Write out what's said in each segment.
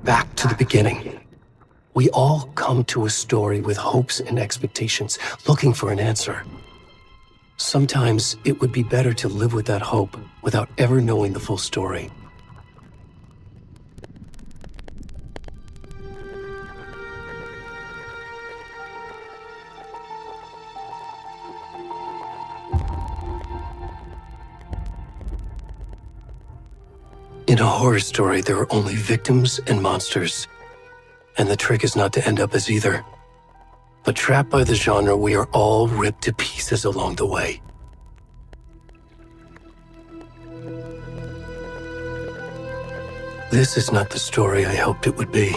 back to the beginning. We all come to a story with hopes and expectations, looking for an answer. Sometimes it would be better to live with that hope without ever knowing the full story. In a horror story, there are only victims and monsters. And the trick is not to end up as either. But trapped by the genre, we are all ripped to pieces along the way. This is not the story I hoped it would be.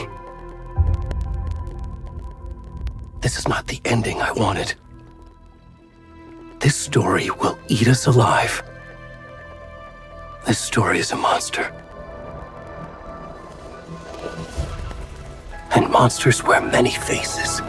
This is not the ending I wanted. This story will eat us alive. This story is a monster. And monsters wear many faces.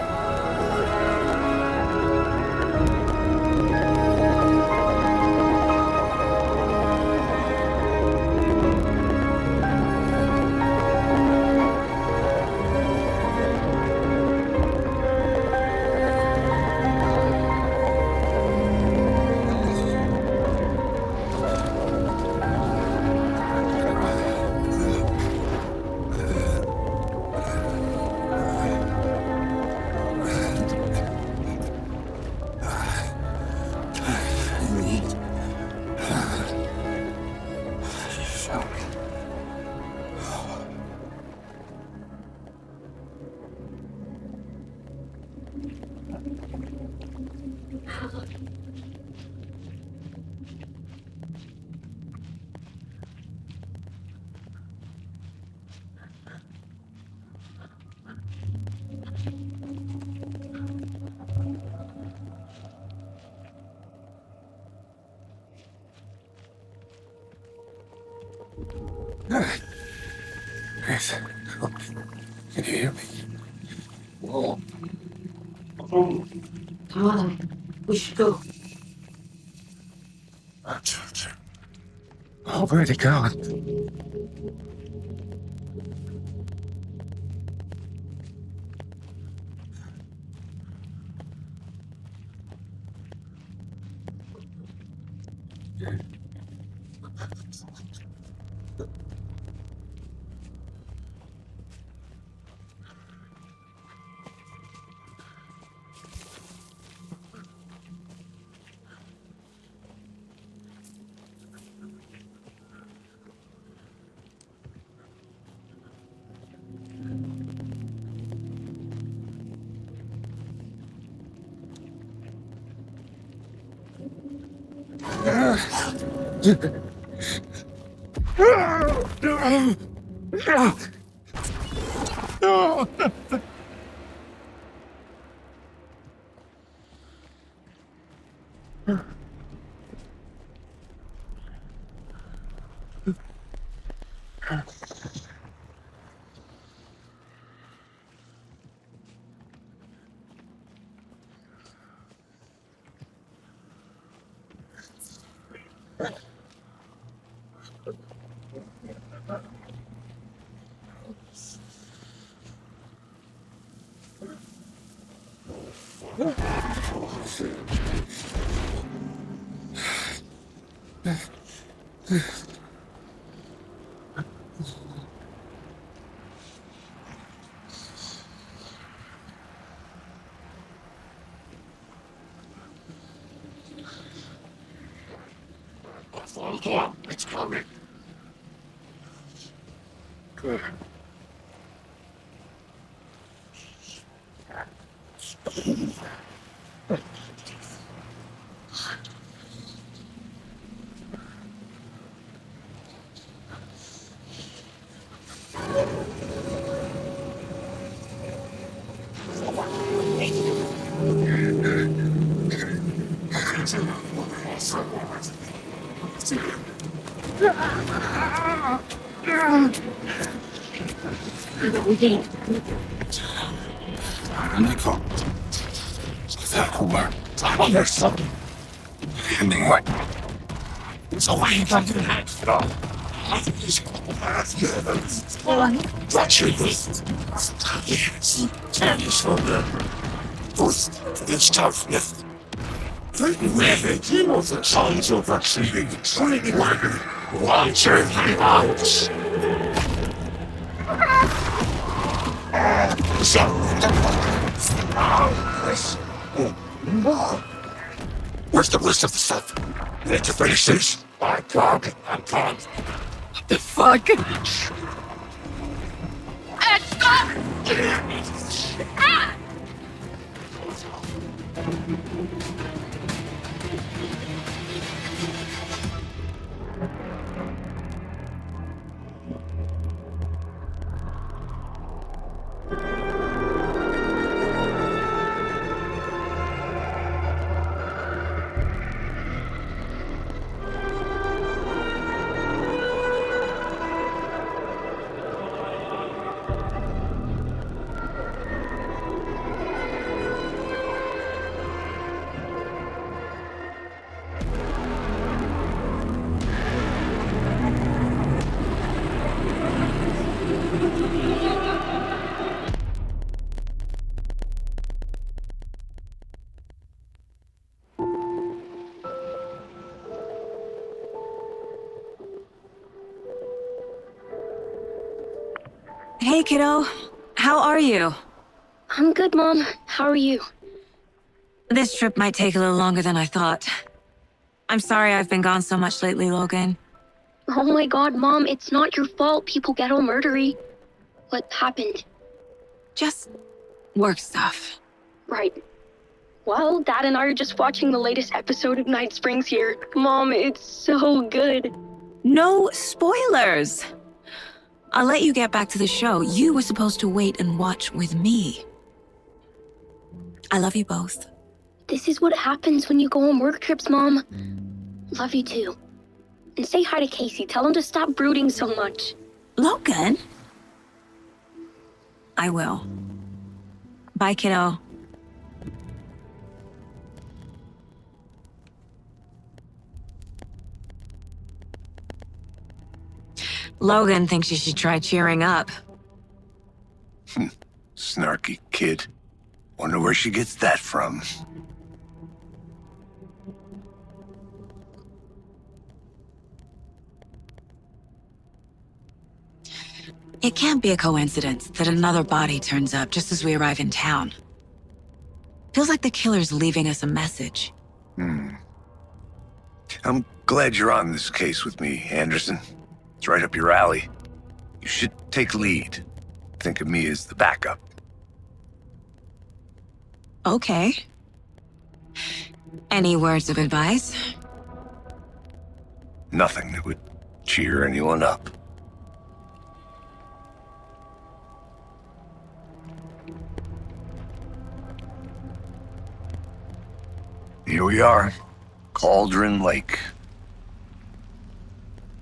Chris, can you hear me? Come on, we should go. Oh, where'd he go? It's coming. Good. Nico, Hoover, 잡아냈어. 근데 왜? So why you got to that? Where's the list of the stuff? Need to finish this. I'm gone. What the fuck? Hey, kiddo. How are you? I'm good, Mom. How are you? This trip might take a little longer than I thought. I'm sorry I've been gone so much lately, Logan. Oh my god, Mom, it's not your fault people get all murdery. What happened? Just work stuff. Right. Well, Dad and I are just watching the latest episode of Night Springs here. Mom, it's so good. No spoilers! I'll let you get back to the show. You were supposed to wait and watch with me. I love you both. This is what happens when you go on work trips, Mom. Love you too. And say hi to Casey. Tell him to stop brooding so much. Logan? I will. Bye, kiddo. Logan thinks you should try cheering up. Snarky kid. Wonder where she gets that from. It can't be a coincidence that another body turns up just as we arrive in town. Feels like the killer's leaving us a message. I'm glad you're on this case with me, Anderson. It's right up your alley. You should take lead. Think of me as the backup. Okay. Any words of advice? Nothing that would cheer anyone up. Here we are. Cauldron Lake.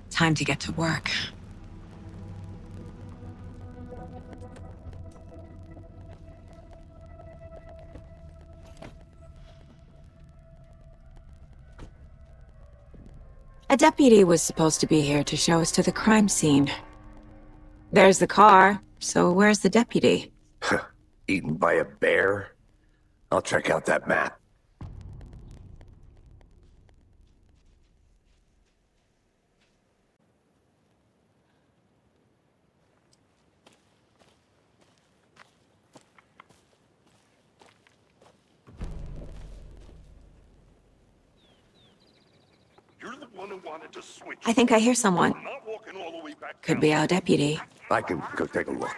Time to get to work. A deputy was supposed to be here to show us to the crime scene. There's the car, so where's the deputy? Eaten by a bear? I'll check out that map. You're the one who wanted to switch. I think I hear someone. I'm not walking all the way back Could down. be our deputy. I can go take a look.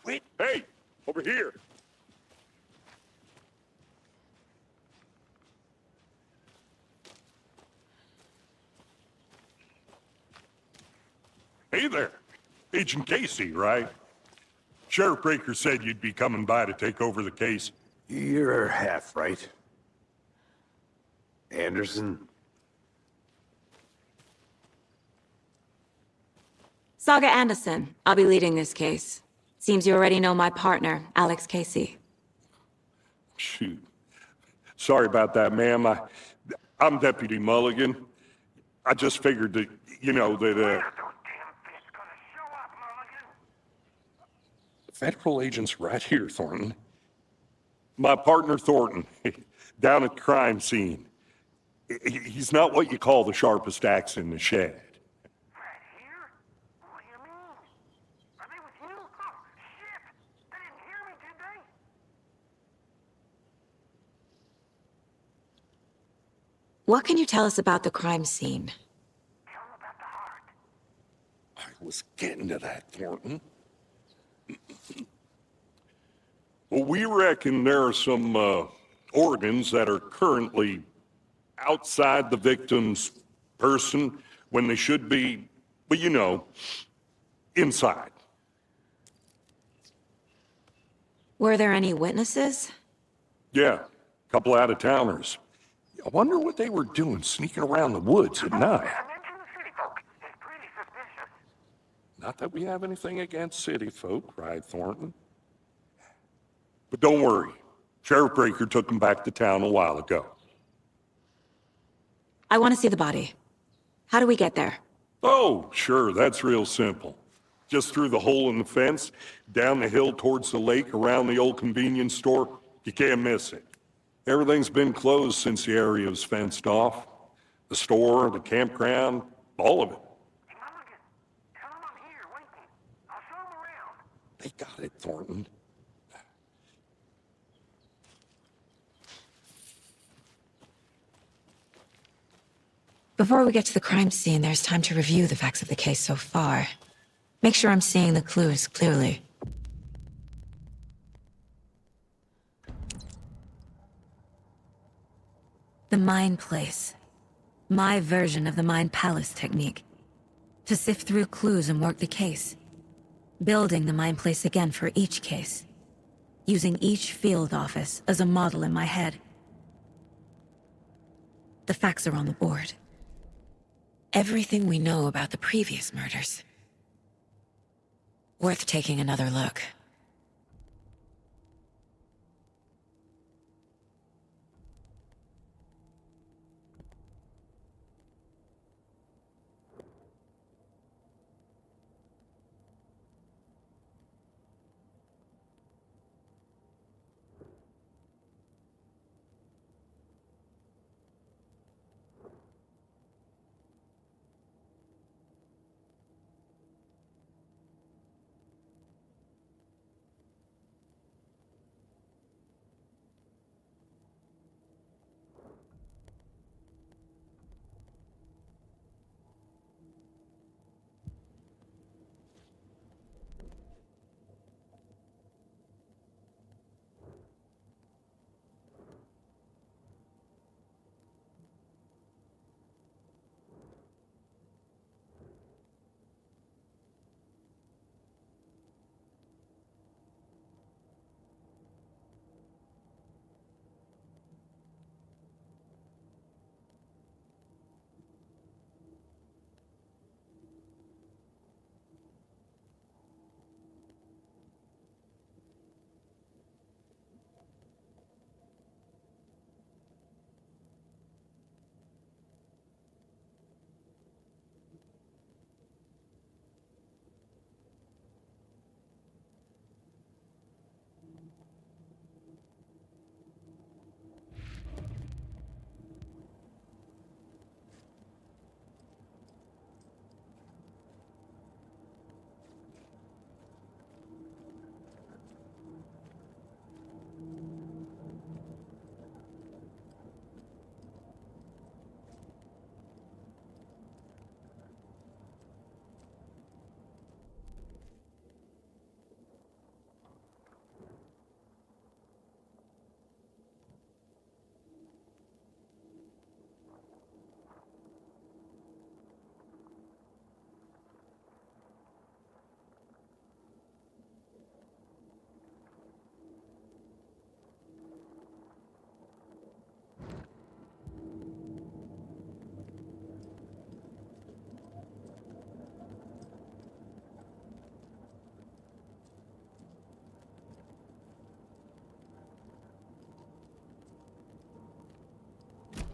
Wait. Hey, over here. Hey there. Agent Casey, right? Sheriff Breaker said you'd be coming by to take over the case. You're half right. Anderson? Saga Anderson. I'll be leading this case. Seems you already know my partner, Alex Casey. Shoot. Sorry about that, ma'am. I'm Deputy Mulligan. I just figured that, federal agent's right here, Thornton. My partner, Thornton, down at the crime scene. He's not what you call the sharpest axe in the shed. Right here? What do you mean? Are they with you? Oh, shit! They didn't hear me, did they? What can you tell us about the crime scene? Tell them about the heart. I was getting to that, Thornton. Well, we reckon there are some organs that are currently outside the victim's person when they should be, well, inside. Were there any witnesses? Yeah, a couple out-of-towners. I wonder what they were doing sneaking around the woods at night. I mentioned the city folk. It's pretty suspicious. Not that we have anything against city folk, cried Thornton. But don't worry. Sheriff Breaker took him back to town a while ago. I want to see the body. How do we get there? Oh, sure, that's real simple. Just through the hole in the fence, down the hill towards the lake, around the old convenience store. You can't miss it. Everything's been closed since the area was fenced off. The store, the campground, all of it. Hey, Mulligan, tell them I'm here waiting. I'll show them around. They got it, Thornton. Before we get to the crime scene, there's time to review the facts of the case so far. Make sure I'm seeing the clues clearly. The Mind Place. My version of the Mind Palace technique. To sift through clues and work the case. Building the Mind Place again for each case. Using each field office as a model in my head. The facts are on the board. Everything we know about the previous murders. Worth taking another look.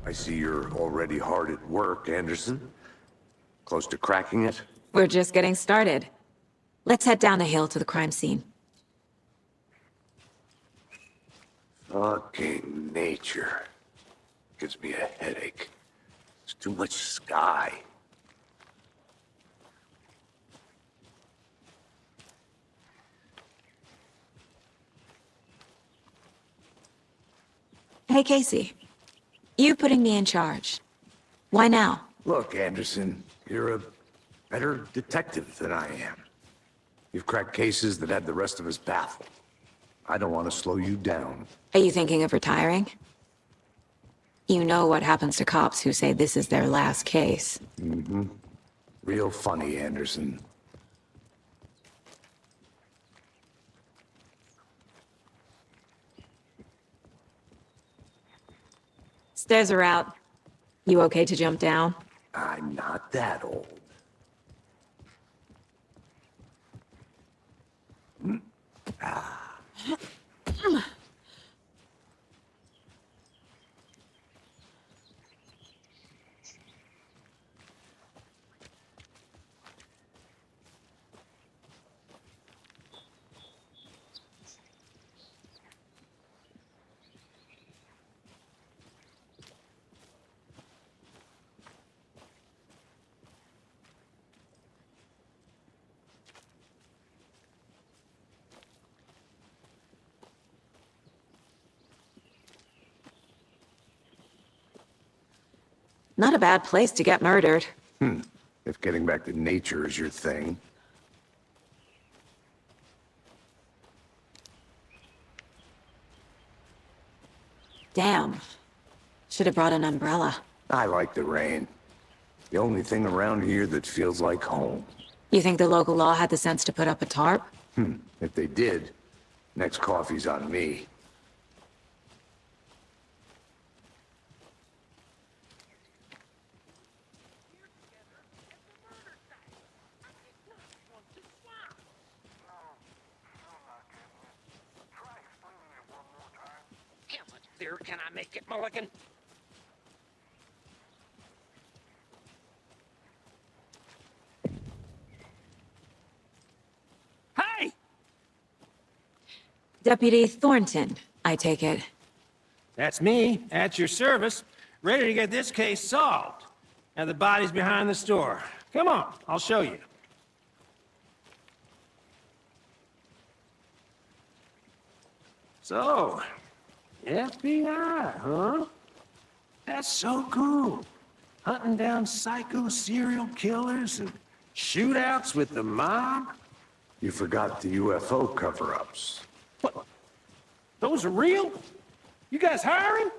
I see you're already hard at work, Anderson. Close to cracking it? We're just getting started. Let's head down the hill to the crime scene. Fucking nature. Gives me a headache. There's too much sky. Hey, Casey. You putting me in charge. Why now? Look, Anderson, you're a better detective than I am. You've cracked cases that had the rest of us baffled. I don't want to slow you down. Are you thinking of retiring? You know what happens to cops who say this is their last case. Mm-hmm. Real funny, Anderson. Stairs are out. You okay to jump down? I'm not that old. Not a bad place to get murdered. If getting back to nature is your thing. Damn. Should have brought an umbrella. I like the rain. The only thing around here that feels like home. You think the local law had the sense to put up a tarp? If they did, next coffee's on me. Can I make it, Mulligan? Hey! Deputy Thornton, I take it. That's me, at your service, ready to get this case solved. Now the body's behind the store. Come on, I'll show you. So, FBI, huh? That's so cool. Hunting down psycho serial killers and shootouts with the mob. You forgot the UFO cover-ups. What? Those are real? You guys hiring?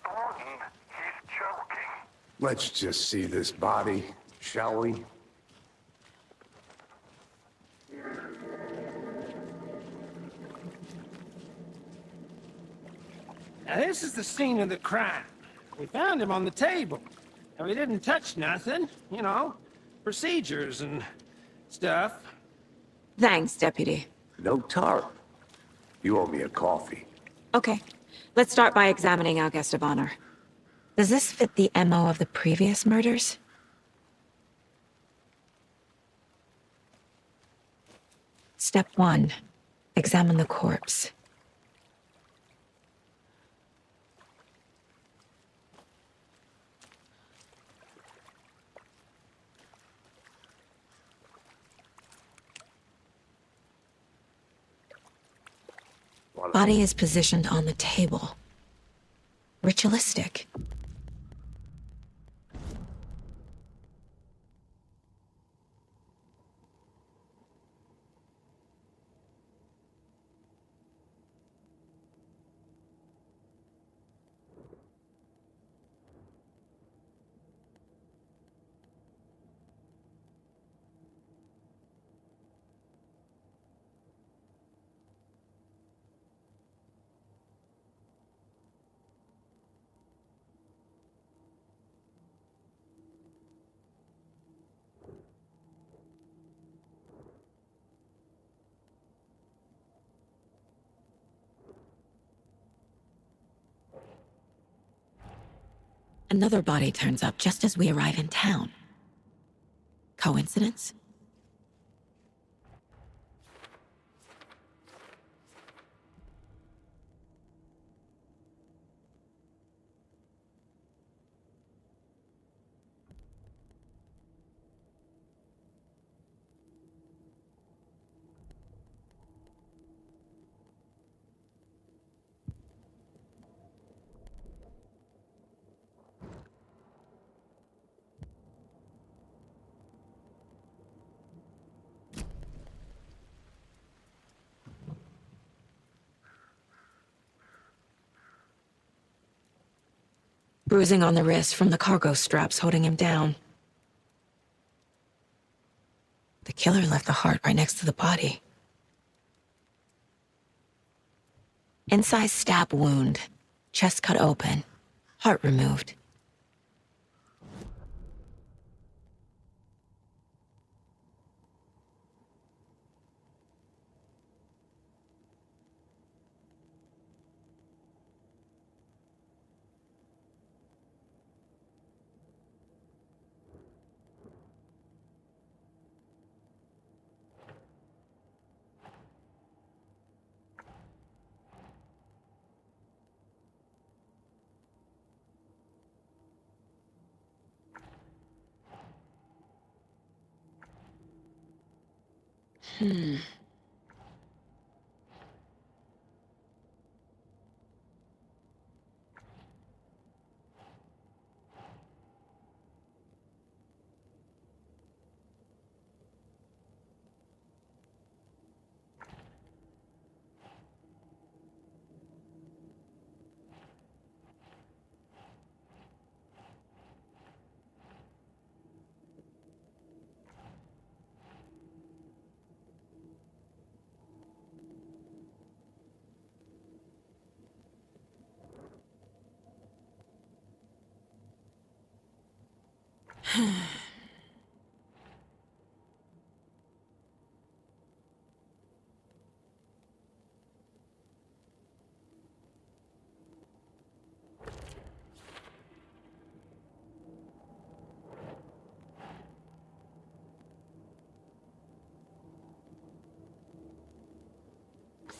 Thornton, he's joking. Let's just see this body, shall we? Now this is the scene of the crime. We found him on the table. And we didn't touch nothing, you know, procedures and stuff. Thanks, Deputy. No tarp. You owe me a coffee. Okay, let's start by examining our guest of honor. Does this fit the MO of the previous murders? Step 1. Examine the corpse. Body is positioned on the table. Ritualistic. Another body turns up just as we arrive in town. Coincidence? Bruising on the wrist from the cargo straps holding him down. The killer left the heart right next to the body. Incised stab wound, chest cut open, heart removed.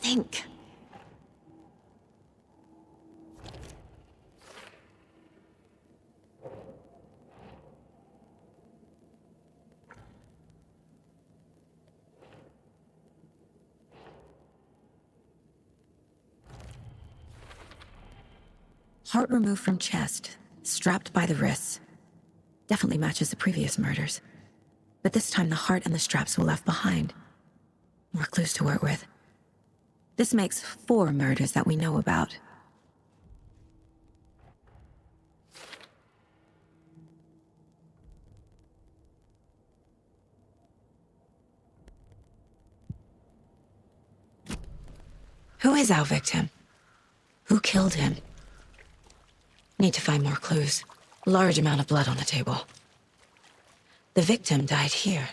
Think. Heart removed from chest, strapped by the wrists. Definitely matches the previous murders. But this time the heart and the straps were left behind. More clues to work with. This makes 4 murders that we know about. Who is our victim? Who killed him? Need to find more clues. Large amount of blood on the table. The victim died here.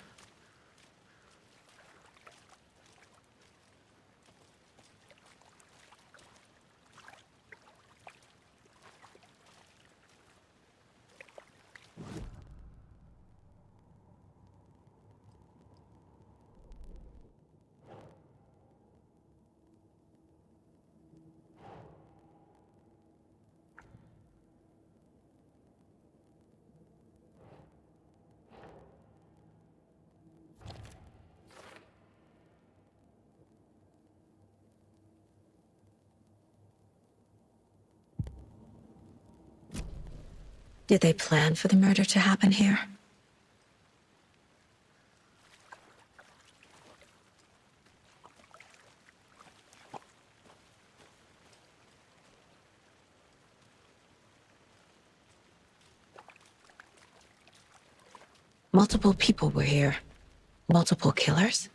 Did they plan for the murder to happen here? Multiple people were here. Multiple killers?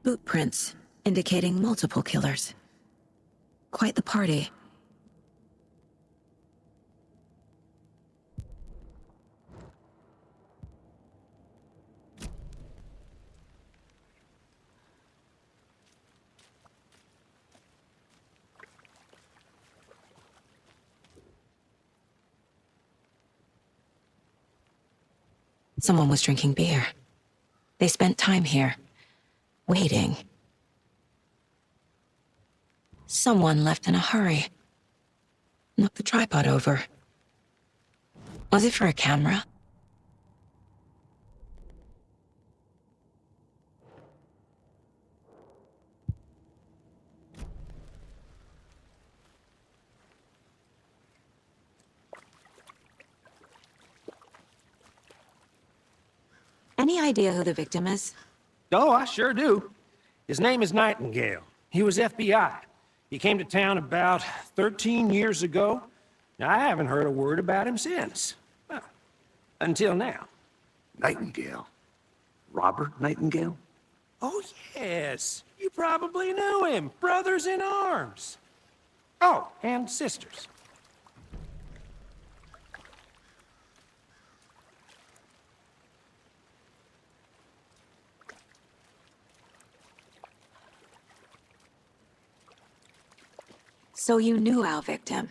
Boot prints, indicating multiple killers. Quite the party. Someone was drinking beer. They spent time here, waiting. Someone left in a hurry. Knocked the tripod over. Was it for a camera? Any idea who the victim is? Oh, I sure do. His name is Nightingale. He was FBI. He came to town about 13 years ago. Now, I haven't heard a word about him since. Well, until now. Nightingale? Robert Nightingale? Oh, yes. You probably knew him. Brothers in arms. Oh, and sisters. So you knew our victim?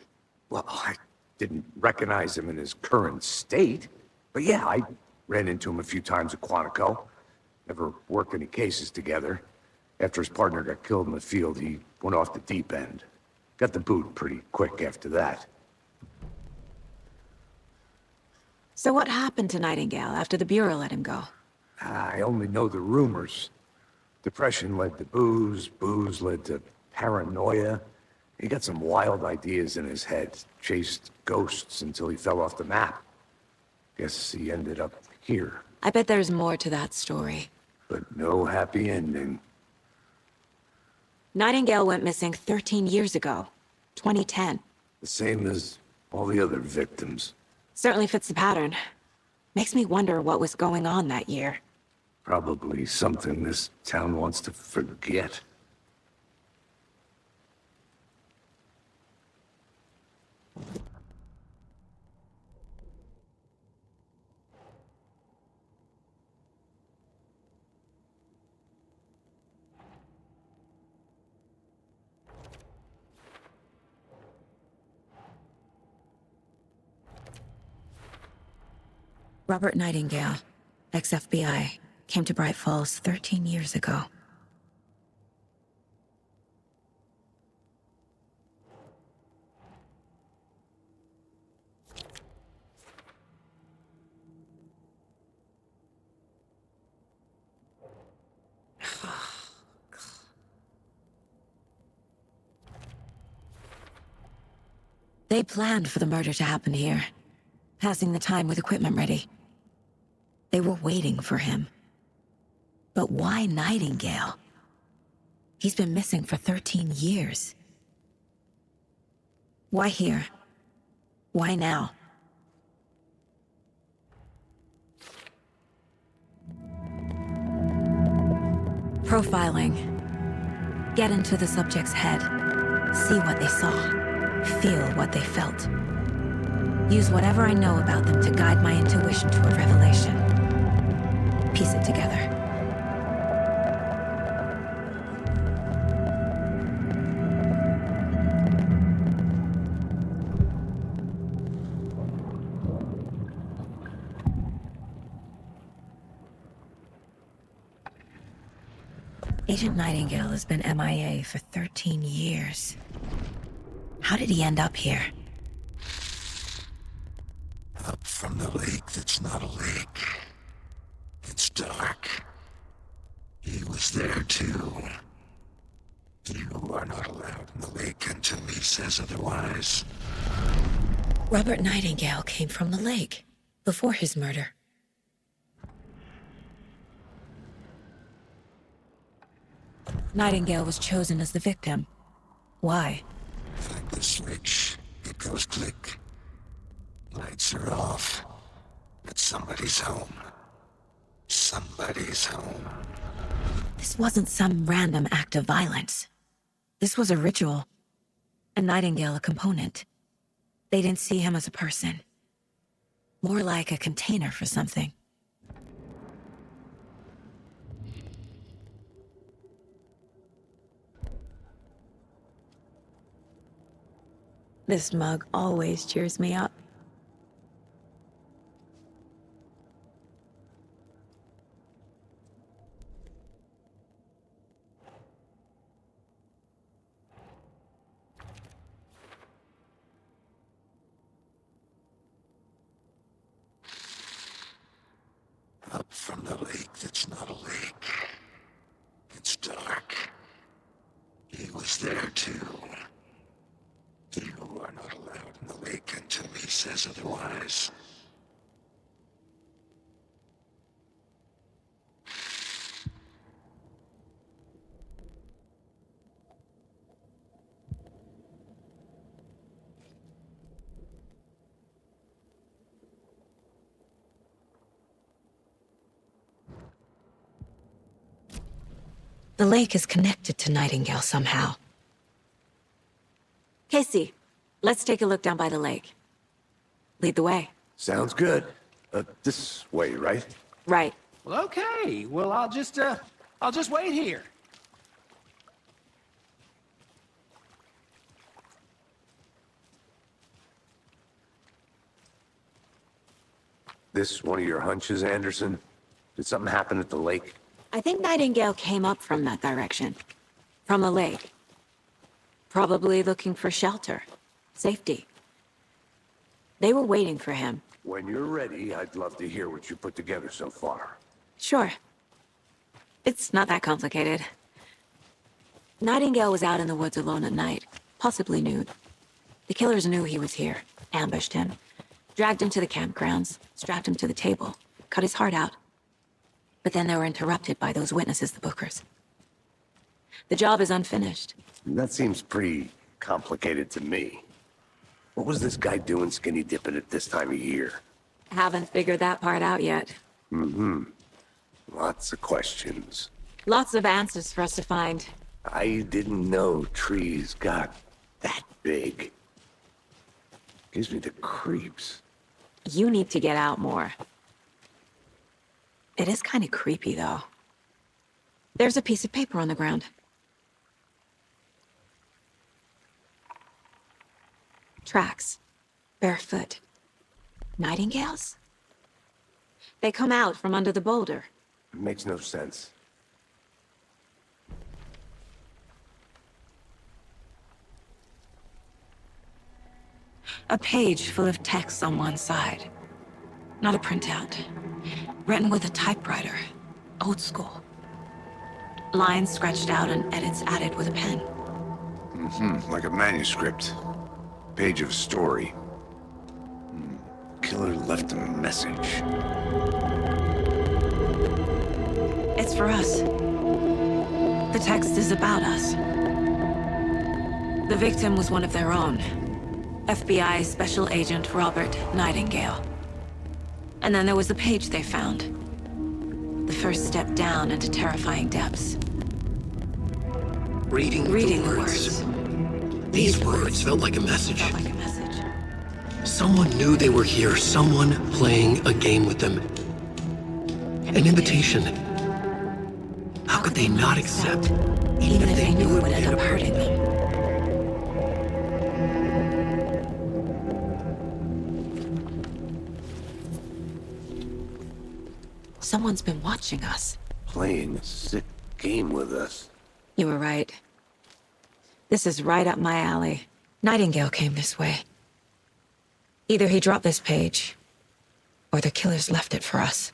Well, I didn't recognize him in his current state. But yeah, I ran into him a few times at Quantico. Never worked any cases together. After his partner got killed in the field, he went off the deep end. Got the boot pretty quick after that. So what happened to Nightingale after the Bureau let him go? I only know the rumors. Depression led to booze, booze led to paranoia. He got some wild ideas in his head, chased ghosts until he fell off the map. Guess he ended up here, I bet there's more to that story. but no happy ending. Nightingale went missing 13 years ago, 2010. The same as all the other victims. Certainly fits the pattern. Makes me wonder what was going on that year. Probably something this town wants to forget. Robert Nightingale, ex-FBI, came to Bright Falls 13 years ago. They planned for the murder to happen here, passing the time with equipment ready. They were waiting for him. But why Nightingale? He's been missing for 13 years. Why here? Why now? Profiling. Get into the subject's head. See what they saw. Feel what they felt. Use whatever I know about them to guide my intuition to a revelation. Piece it together. Agent Nightingale has been MIA for 13 years. How did he end up here? Up from the lake that's not a lake. It's dark. He was there too. You are not allowed in the lake until he says otherwise. Robert Nightingale came from the lake, before his murder. Nightingale was chosen as the victim. Why? Like the switch, it goes click. Lights are off. But somebody's home. Somebody's home. This wasn't some random act of violence. This was a ritual. And Nightingale a component. They didn't see him as a person. More like a container for something. This mug always cheers me up. Up from the lake that's not a lake. It's dark. He was there too. You are not allowed in the lake until he says otherwise. The lake is connected to Nightingale somehow. Casey, let's take a look down by the lake. Lead the way. Sounds good. This way, right? Right. Well, okay. Well, I'll just wait here. This one of your hunches, Anderson? Did something happen at the lake? I think Nightingale came up from that direction. From the lake. Probably looking for shelter. Safety. They were waiting for him. When you're ready, I'd love to hear what you put together so far. Sure. It's not that complicated. Nightingale was out in the woods alone at night, possibly nude. The killers knew he was here, ambushed him, dragged him to the campgrounds, strapped him to the table, cut his heart out. But then they were interrupted by those witnesses, the Bookers. The job is unfinished. That seems pretty complicated to me. What was this guy doing skinny dipping at this time of year? Haven't figured that part out yet. Lots of questions. Lots of answers for us to find. I didn't know trees got that big. Gives me the creeps. You need to get out more. It is kind of creepy, though. There's a piece of paper on the ground. Tracks. Barefoot. Nightingales? They come out from under the boulder. It makes no sense. A page full of text on one side. Not a printout. Written with a typewriter. Old school. Lines scratched out and edits added with a pen. Like a manuscript. Page of a story. Killer left a message. It's for us. The text is about us. The victim was one of their own. FBI Special Agent Robert Nightingale. And then there was the page they found. The first step down into terrifying depths. Reading the words. These words felt like a message. Felt like a message. Someone knew they were here, someone playing a game with them. An invitation. How could they not accept, Even if they knew it would end up hurting them. Someone's been watching us. Playing a sick game with us. You were right. This is right up my alley. Nightingale came this way. Either he dropped this page, or the killers left it for us.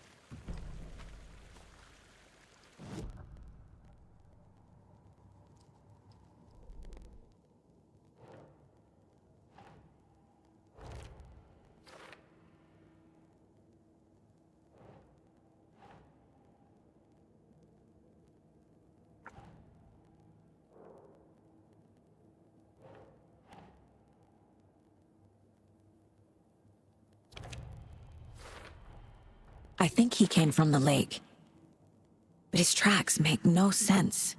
I think he came from the lake. But his tracks make no sense.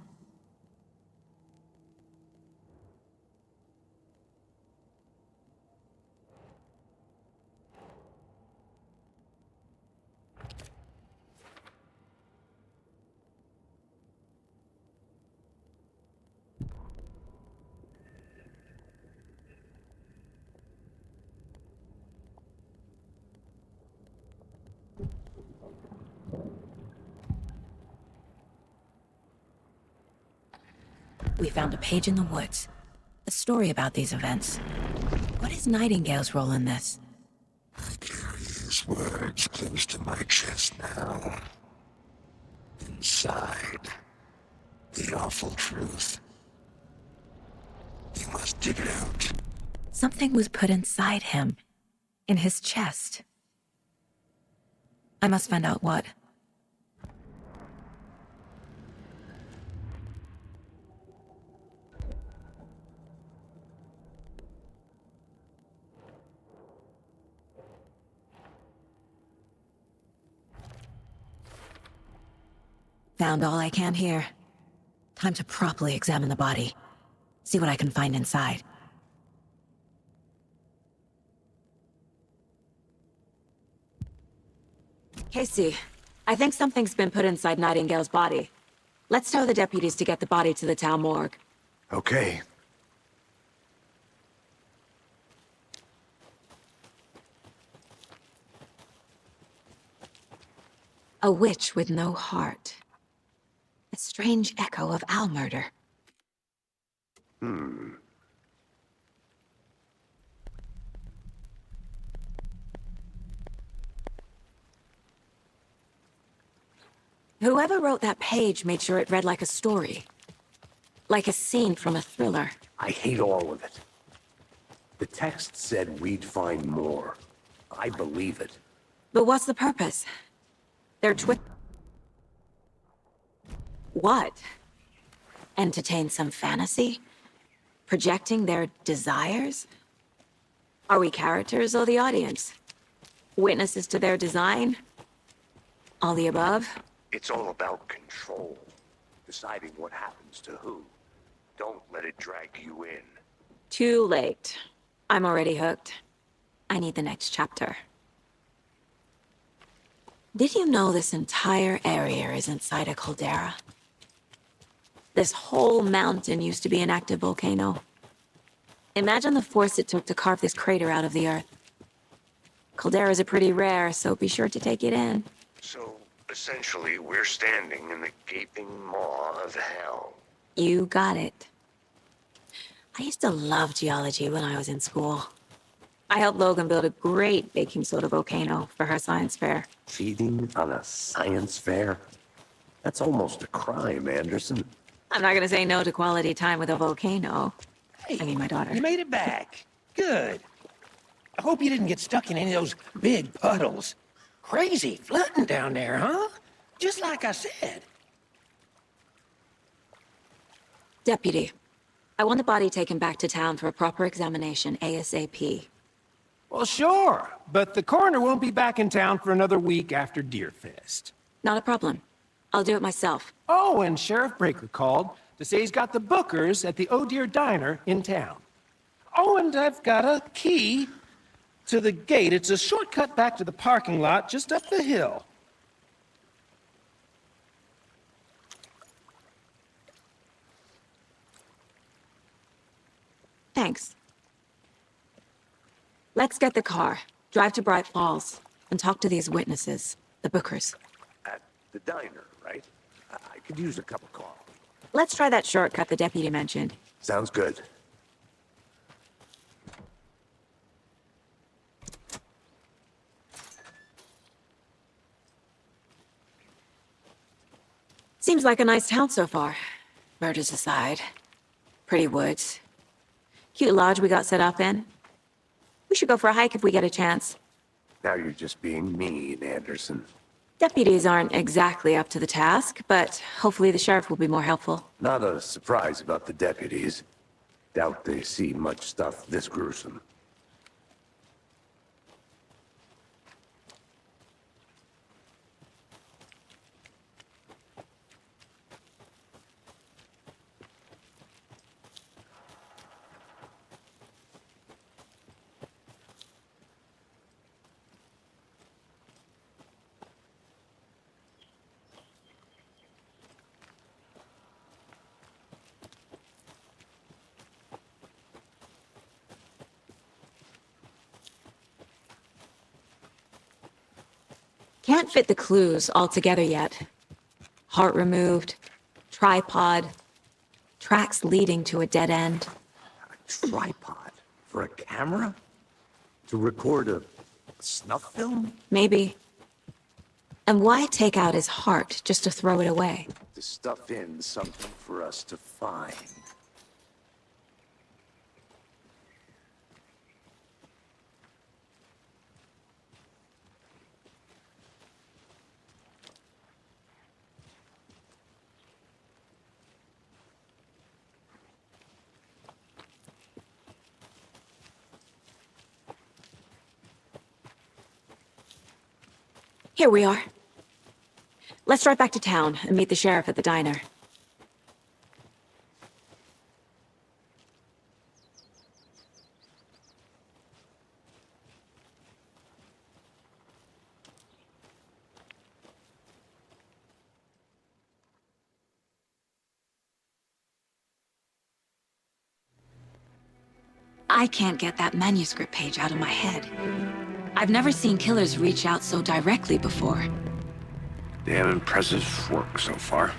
We found a page in the woods. A story about these events. What is Nightingale's role in this? I carry his Those words close to my chest now. Inside, the awful truth. You must dig it out. Something was put inside him, in his chest. I must find out what. Found all I can here. Time to properly examine the body. See what I can find inside. Casey, I think something's been put inside Nightingale's body. Let's tell the deputies to get the body to the town morgue. Okay. A witch with no heart. A strange echo of Al murder. Whoever wrote that page made sure it read like a story. Like a scene from a thriller. I hate all of it. The text said we'd find more. I believe it. But what's the purpose? Their What? Entertain some fantasy? Projecting their desires? Are we characters or the audience? Witnesses to their design? All the above? It's all about control. Deciding what happens to who. Don't let it drag you in. Too late. I'm already hooked. I need the next chapter. Did you know this entire area is inside a caldera? This whole mountain used to be an active volcano. Imagine the force it took to carve this crater out of the earth. Calderas are pretty rare, so be sure to take it in. So, essentially, we're standing in the gaping maw of hell. You got it. I used to love geology when I was in school. I helped Logan build a great baking soda volcano for her science fair. Cheating on a science fair? That's almost a crime, Anderson. I'm not gonna say no to quality time with a volcano. Hey, I mean, my daughter. You made it back. Good. I hope you didn't get stuck in any of those big puddles. Crazy flooding down there, huh? Just like I said. Deputy, I want the body taken back to town for a proper examination ASAP. Well, sure, but the coroner won't be back in town for another week after Deerfest. Not a problem. I'll do it myself. Oh, and Sheriff Breaker called to say he's got the bookers at the Oh Dear Diner in town. Oh, and I've got a key to the gate. It's a shortcut back to the parking lot just up the hill. Thanks. Let's get the car, drive to Bright Falls, and talk to these witnesses, the bookers. At the diner, right? I could use a cup of coffee. Let's try that shortcut the deputy mentioned. Sounds good. Seems like a nice town so far. Murders aside. Pretty woods. Cute lodge we got set up in. We should go for a hike if we get a chance. Now you're just being mean, Anderson. Deputies aren't exactly up to the task, but hopefully the sheriff will be more helpful. Not a surprise about the deputies. Doubt they see much stuff this gruesome. Can't fit the clues all together yet. Heart removed, tripod, tracks leading to a dead end. A tripod? For a camera? To record a Snuff film? Maybe. And why take out his heart just to throw it away? To stuff in something for us to find. Here we are. Let's drive back to town and meet the sheriff at the diner. I can't get that manuscript page out of my head. I've never seen killers reach out so directly before. Damn impressive work so far.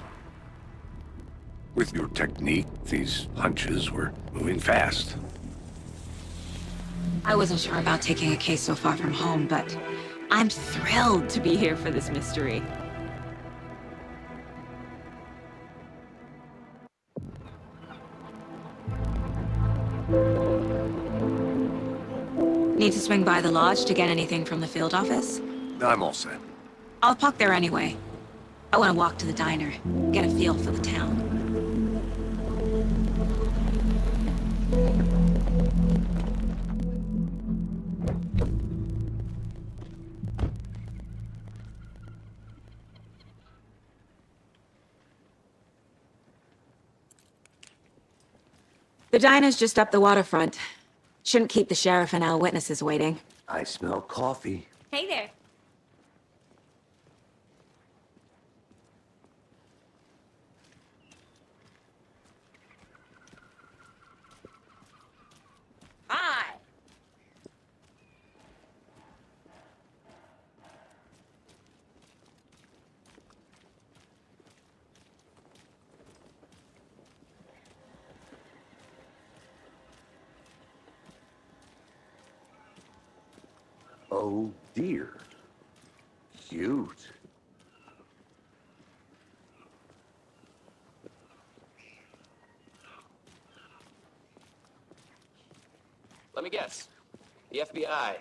With your technique, these hunches were moving fast. I wasn't sure about taking a case so far from home, but I'm thrilled to be here for this mystery. Need to swing by the lodge to get anything from the field office? I'm all set. I'll park there anyway. I want to walk to the diner, get a feel for the town. The diner's just up the waterfront. Shouldn't keep the sheriff and our witnesses waiting. I smell coffee. Hey there. Hi. Oh dear. Cute. Let me guess. The FBI.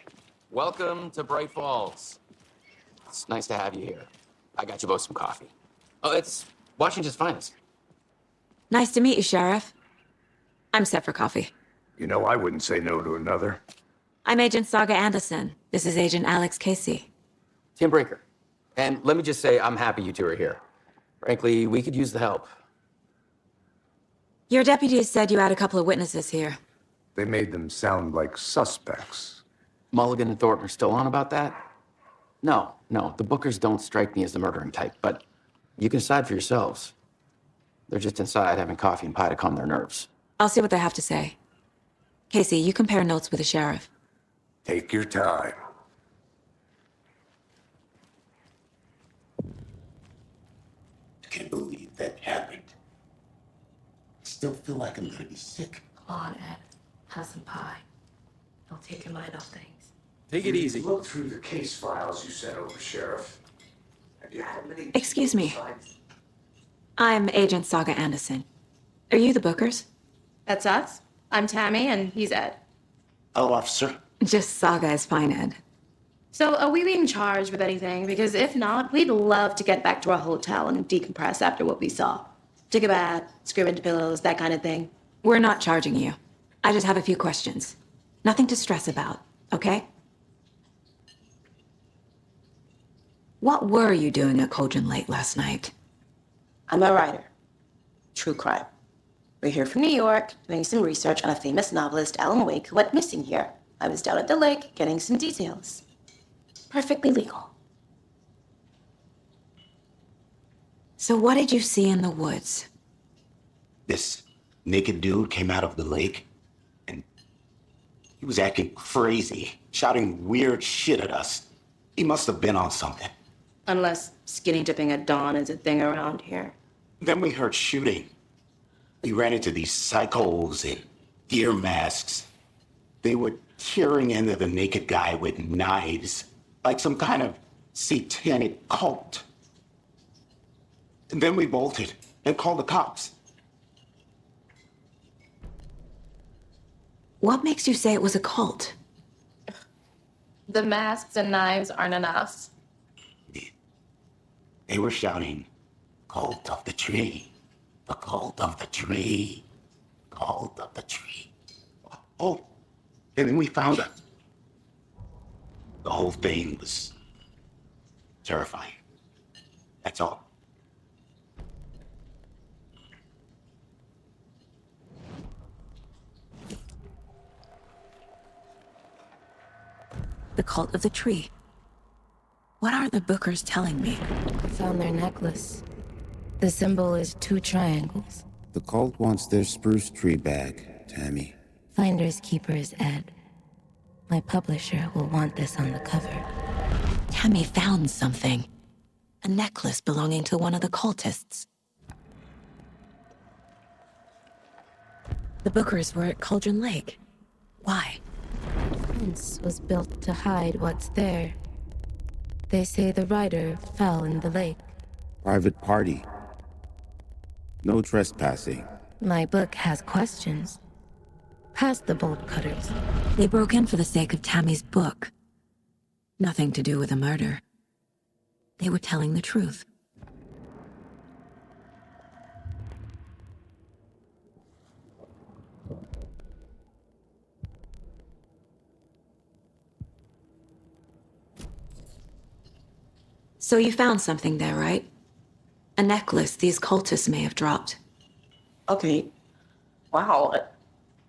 Welcome to Bright Falls. It's nice to have you here. I got you both some coffee. Oh, it's Washington's finest. Nice to meet you, Sheriff. I'm set for coffee. You know, I wouldn't say no to another. I'm Agent Saga Anderson. This is Agent Alex Casey. Tim Brinker. And let me just say, I'm happy you two are here. Frankly, we could use the help. Your deputies said you had a couple of witnesses here. They made them sound like suspects. Mulligan and Thornton are still on about that? No, the Bookers don't strike me as the murdering type, but you can decide for yourselves. They're just inside having coffee and pie to calm their nerves. I'll see what they have to say. Casey, you compare notes with the sheriff. Take your time. I can't believe that happened. I still feel like I'm gonna be sick. Come on, Ed. Have some pie. Don't take your mind off things. Take it easy. Look through the case files you sent over, Sheriff. Have you had many... Excuse me. I'm Agent Saga Anderson. Are you the Bookers? That's us. I'm Tammy, and he's Ed. Hello, officer. Just Saga is fine, Ed. So, are we being charged with anything? Because if not, we'd love to get back to our hotel and decompress after what we saw. Take a bath, scream into pillows, that kind of thing. We're not charging you. I just have a few questions. Nothing to stress about, okay? What were you doing at Cauldron Lake last night? I'm a writer. True crime. We're here from New York, doing some research on a famous novelist, 앨런웨이크, who went missing here. I was down at the lake, getting some details. Perfectly legal. So what did you see in the woods? This naked dude came out of the lake, and he was acting crazy, shouting weird shit at us. He must have been on something. Unless skinny dipping at dawn is a thing around here. Then we heard shooting. We ran into these psychos in gear masks. They would tearing into the naked guy with knives, like some kind of satanic cult. And then we bolted and called the cops. What makes you say it was a cult? The masks and knives aren't enough. They were shouting, "Cult of the tree, the cult of the tree, cult of the tree." Oh, and then we found it. The whole thing was terrifying. That's all. The cult of the tree. What are the Bookers telling me? Found their necklace. The symbol is 2 triangles. The cult wants their spruce tree back, Tammy. Finders keepers, Ed. My publisher will want this on the cover. Tammy found something. A necklace belonging to one of the cultists. The Bookers were at Cauldron Lake. Why? The fence was built to hide what's there. They say the rider fell in the lake. Private party. No trespassing. My book has questions. Past the bolt cutters. They broke in for the sake of Tammy's book. Nothing to do with a murder. They were telling the truth. So you found something there, right? A necklace these cultists may have dropped. Okay. Wow.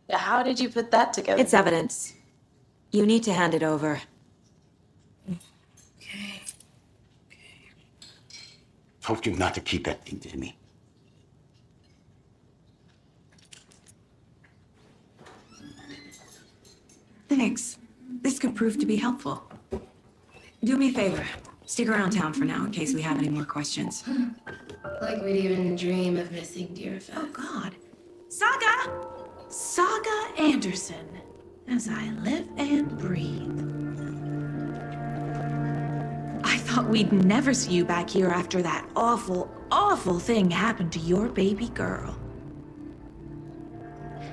How did you put that together? It's evidence. You need to hand it over. Okay. Told you not to keep that thing to me. Thanks. This could prove to be helpful. Do me a favor. Stick around town for now in case we have any more questions. Like we'd even dream of missing Deerfest. Oh, God. Saga! Saga Anderson. As I live and breathe. I thought we'd never see you back here after that awful, awful thing happened to your baby girl.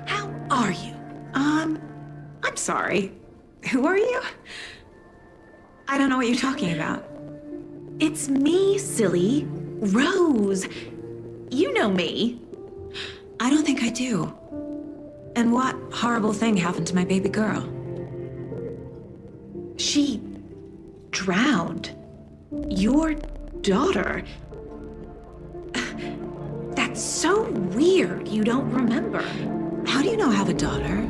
How are you? I'm sorry. Who are you? I don't know what you're talking about. It's me, silly. Rose. You know me. I don't think I do. And what horrible thing happened to my baby girl? She drowned. Your daughter. That's so weird you don't remember. How do you know I have a daughter?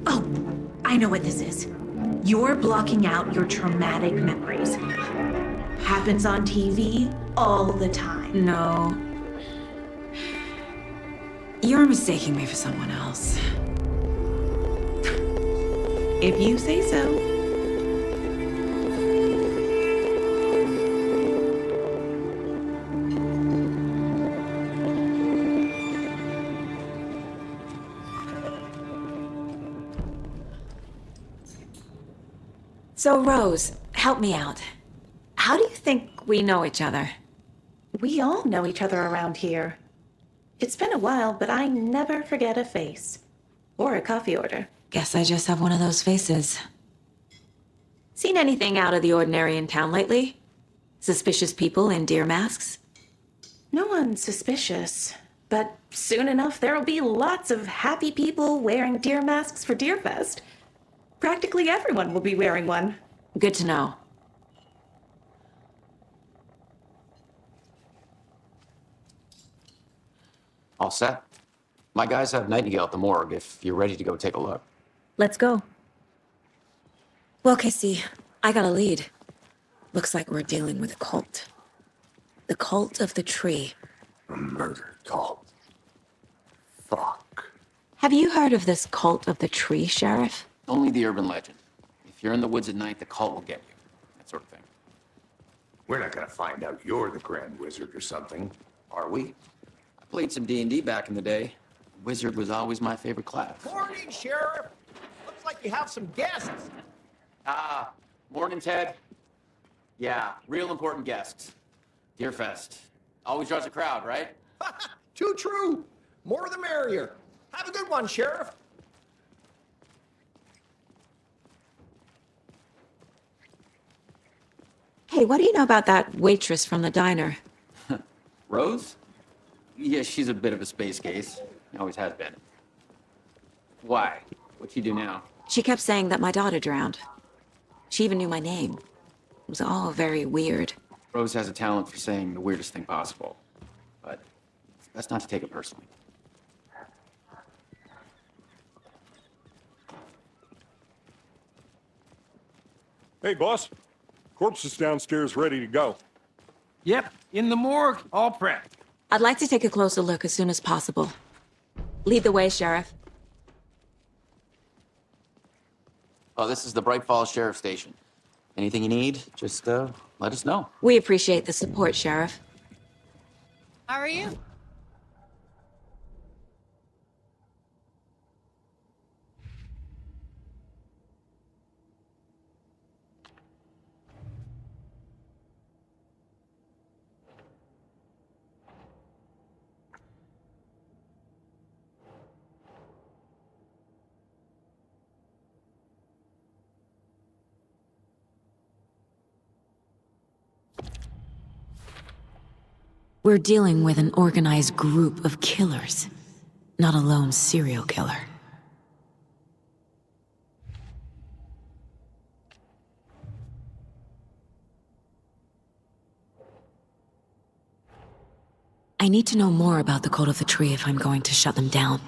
Oh, I know what this is. You're blocking out your traumatic memories. Happens on TV all the time. No. You're mistaking me for someone else. If you say so. So, Rose, help me out. How do you think we know each other? We all know each other around here. It's been a while, but I never forget a face. Or a coffee order. Guess I just have one of those faces. Seen anything out of the ordinary in town lately? Suspicious people in deer masks? No one's suspicious. But soon enough, there'll be lots of happy people wearing deer masks for Deerfest. Practically everyone will be wearing one. Good to know. All set? My guys have Nightingale at the morgue if you're ready to go take a look. Let's go. Well, Casey, I got a lead. Looks like we're dealing with a cult. The cult of the tree. A murder cult. Fuck. Have you heard of this cult of the tree, Sheriff? Only the urban legend. If you're in the woods at night, the cult will get you. That sort of thing. We're not gonna find out you're the Grand Wizard or something, are we? I played some D&D back in the day. Wizard was always my favorite class. Morning, Sheriff. Looks like you have some guests. Ah, morning, Ted. Yeah, real important guests. Deerfest. Always draws a crowd, right? Too true. More the merrier. Have a good one, Sheriff. Hey, what do you know about that waitress from the diner? Rose? Yeah, she's a bit of a space case. Always has been. Why? What'd she do now? She kept saying that my daughter drowned. She even knew my name. It was all very weird. Rose has a talent for saying the weirdest thing possible. But it's best not to take it personally. Hey, boss. Corpse is downstairs ready to go. Yep, in the morgue, all prepped. I'd like to take a closer look as soon as possible. Lead the way, Sheriff. Oh, this is the Bright Falls Sheriff Station. Anything you need, just let us know. We appreciate the support, Sheriff. How are you? We're dealing with an organized group of killers, not a lone serial killer. I need to know more about the Code of the Tree if I'm going to shut them down.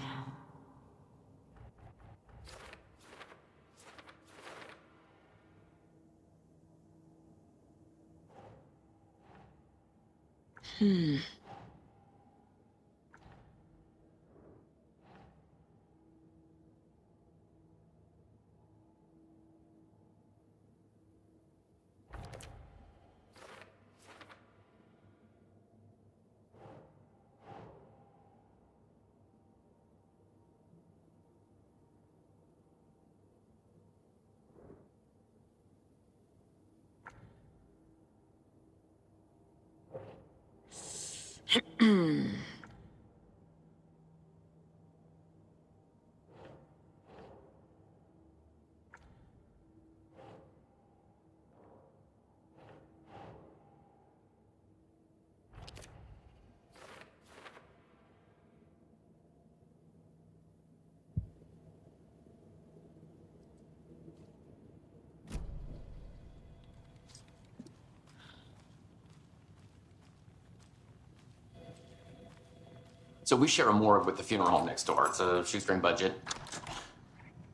So we share a morgue with the funeral home next door. It's a shoestring budget.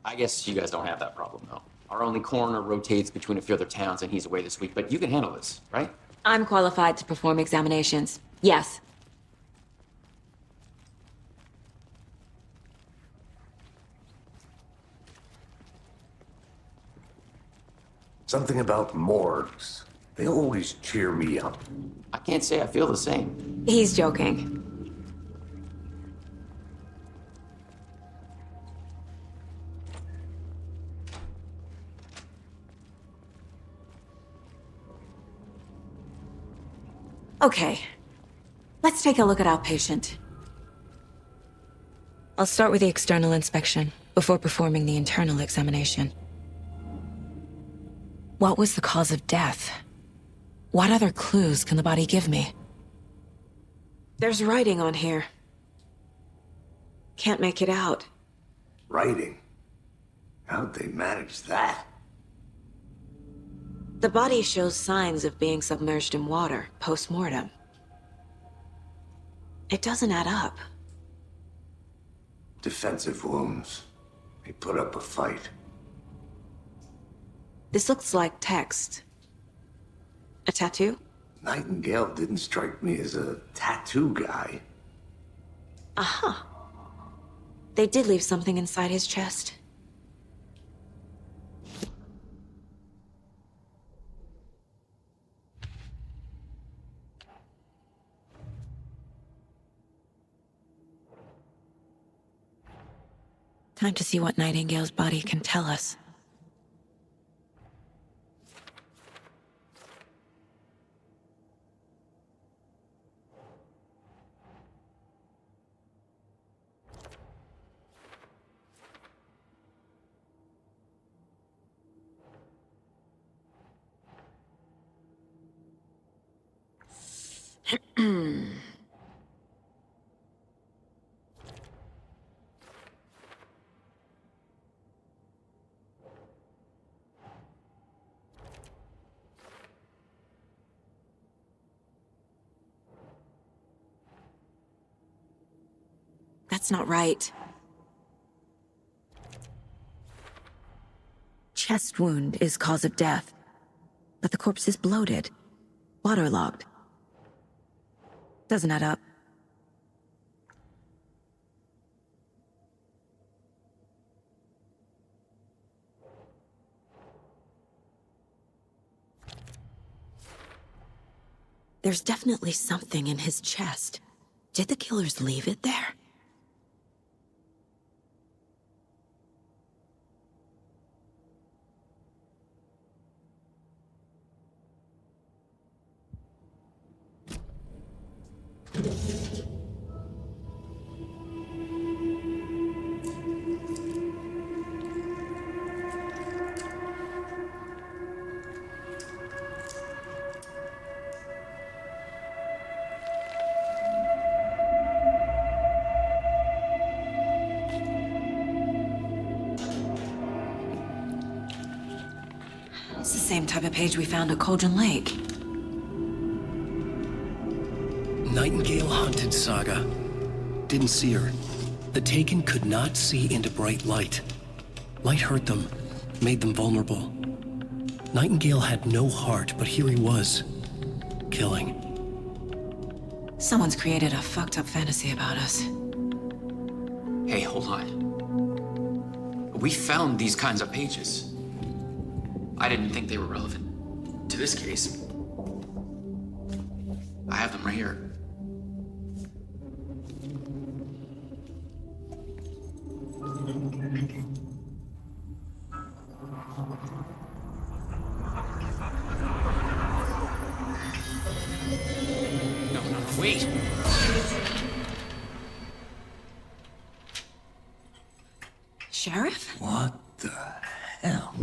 I guess you guys don't have that problem, though. Our only coroner rotates between a few other towns, and he's away this week, but you can handle this, right? I'm qualified to perform examinations. Yes. Something about morgues. They always cheer me up. I can't say I feel the same. He's joking. Okay, let's take a look at our patient. I'll start with the external inspection before performing the internal examination. What was the cause of death? What other clues can the body give me? There's writing on here. Can't make it out. Writing? How'd they manage that? The body shows signs of being submerged in water post-mortem. It doesn't add up. Defensive wounds. They put up a fight. This looks like text. A tattoo? Nightingale didn't strike me as a tattoo guy. Aha. They did leave something inside his chest. Time to see what Nightingale's body can tell us. That's not right. Chest wound is cause of death, but the corpse is bloated, waterlogged. Doesn't add up. There's definitely something in his chest. Did the killers leave it there? It's the same type of page we found at Cauldron Lake. Nightingale Hunted Saga. Didn't see her. The Taken could not see into bright light. Light hurt them, made them vulnerable. Nightingale had no heart, but here he was, killing. Someone's created a fucked up fantasy about us. Hey, hold on. We found these kinds of pages. I didn't think they were relevant to this case. I have them right here. No, wait! Sheriff? What the hell?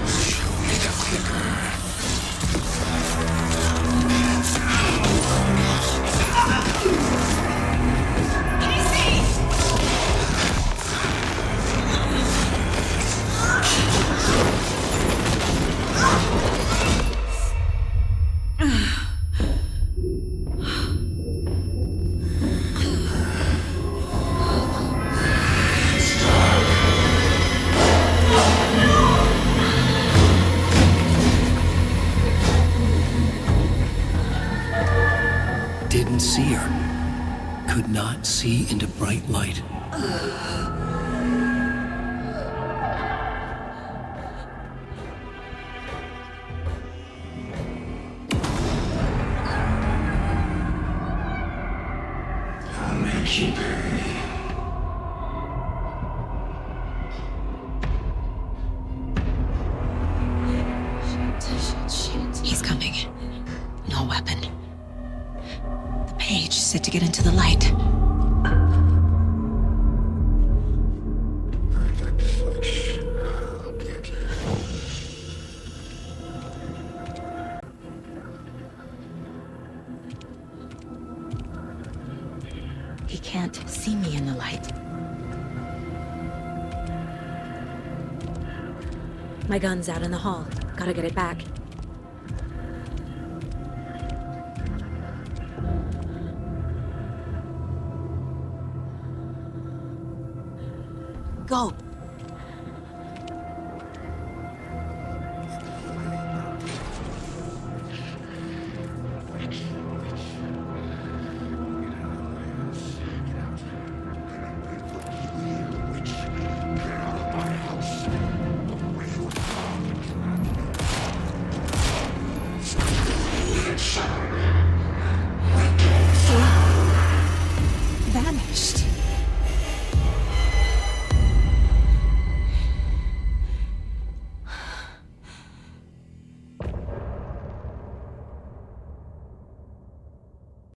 Show me the clicker. Didn't see her. Could not see into bright light. I'll make you pay. He's coming. No weapon. The page said to get into the light. He can't see me in the light. My gun's out in the hall. Gotta get it back. Go!